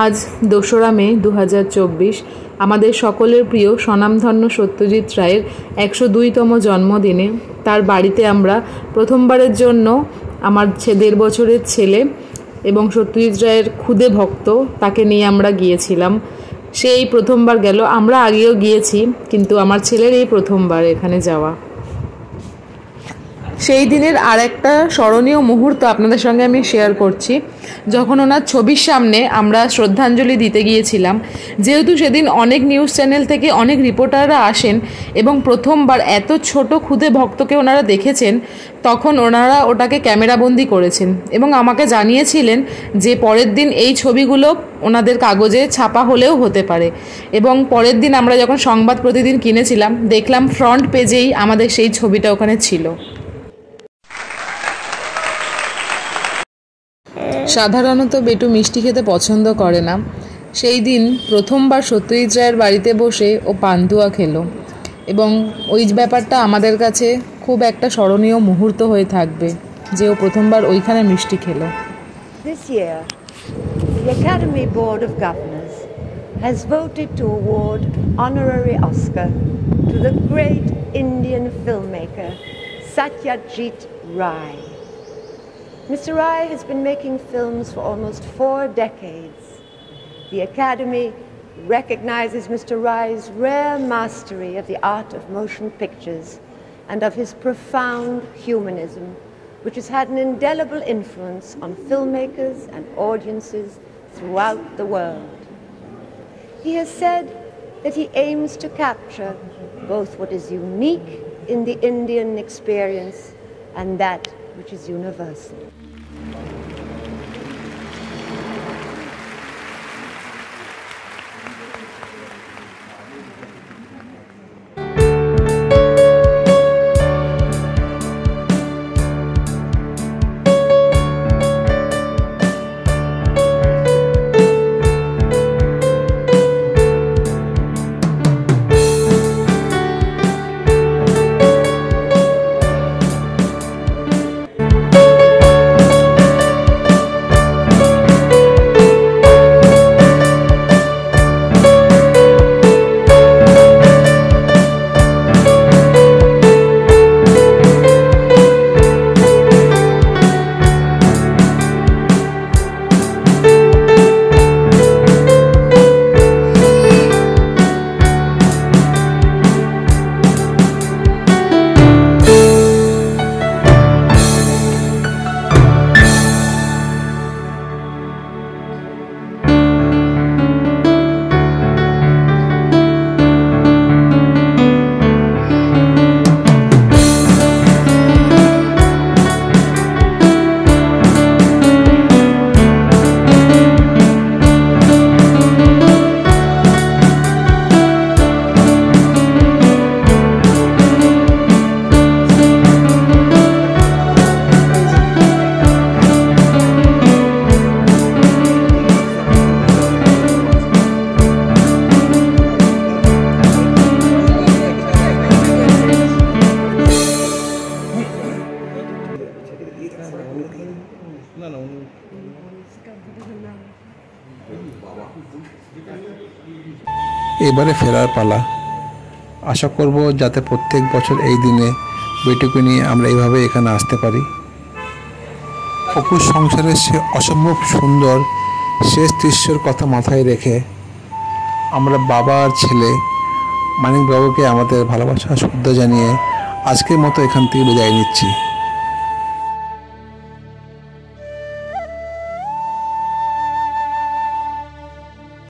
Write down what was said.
আজ 2রা মে 2024 আমাদের সকলের প্রিয় স্বনামধন্য সত্যজিৎ রায়ের 102তম জন্মদিনে তার বাড়িতে আমরা প্রথমবারের জন্য আমার 1.5 বছরের ছেলে এবং সত্যজিৎ রায়ের খুদে ভক্ত তাকে নিয়ে আমরা গিয়েছিলাম। সেই প্রথমবার গেল, আমরা আগেও গিয়েছি কিন্তু আমার ছেলের এই প্রথমবার এখানে যাওয়া। সেই দিনের আর একটা স্মরণীয় মুহূর্ত আপনাদের সঙ্গে আমি শেয়ার করছি। যখন ওনার ছবির সামনে আমরা শ্রদ্ধাঞ্জলি দিতে গিয়েছিলাম, যেহেতু সেদিন অনেক নিউজ চ্যানেল থেকে অনেক রিপোর্টাররা আসেন এবং প্রথমবার এত ছোট খুদে ভক্তকে ওনারা দেখেছেন, তখন ওনারা ওটাকে ক্যামেরাবন্দি করেছেন এবং আমাকে জানিয়েছিলেন যে পরের দিন এই ছবিগুলো ওনাদের কাগজে ছাপা হলেও হতে পারে। এবং পরের দিন আমরা যখন সংবাদ প্রতিদিন কিনেছিলাম, দেখলাম ফ্রন্ট পেজেই আমাদের সেই ছবিটা ওখানে ছিল। সাধারণত বেটু মিষ্টি খেতে পছন্দ করে না। সেই দিন প্রথমবার সত্যজিৎ রায়ের বাড়িতে বসে ও পান্তুয়া খেলো এবং ওই ব্যাপারটা আমাদের কাছে খুব একটা স্মরণীয় মুহূর্ত হয়ে থাকবে যে ও প্রথমবার ওইখানে মিষ্টি খেলো। This year, the Academy Board of Governors has voted to award honorary Oscar to the great Indian filmmaker Satyajit Ray. Mr. Rai has been making films for almost 4 decades. The Academy recognizes Mr. Rai's rare mastery of the art of motion pictures and of his profound humanism, which has had an indelible influence on filmmakers and audiences throughout the world. He has said that he aims to capture both what is unique in the Indian experience and that which is universal. এবারে ফেরার পালা। আশা করব যাতে প্রত্যেক বছর এই দিনে বেটুকে নিয়ে আমরা এইভাবে এখানে আসতে পারি। অপুর সংসারের সে অসম্ভব সুন্দর শেষ দৃশ্যের কথা মাথায় রেখে আমরা বাবা আর ছেলে মানিকবাবুকে আমাদের ভালোবাসা শ্রদ্ধা জানিয়ে আজকের মতো এখান থেকে বিদায় নিচ্ছি।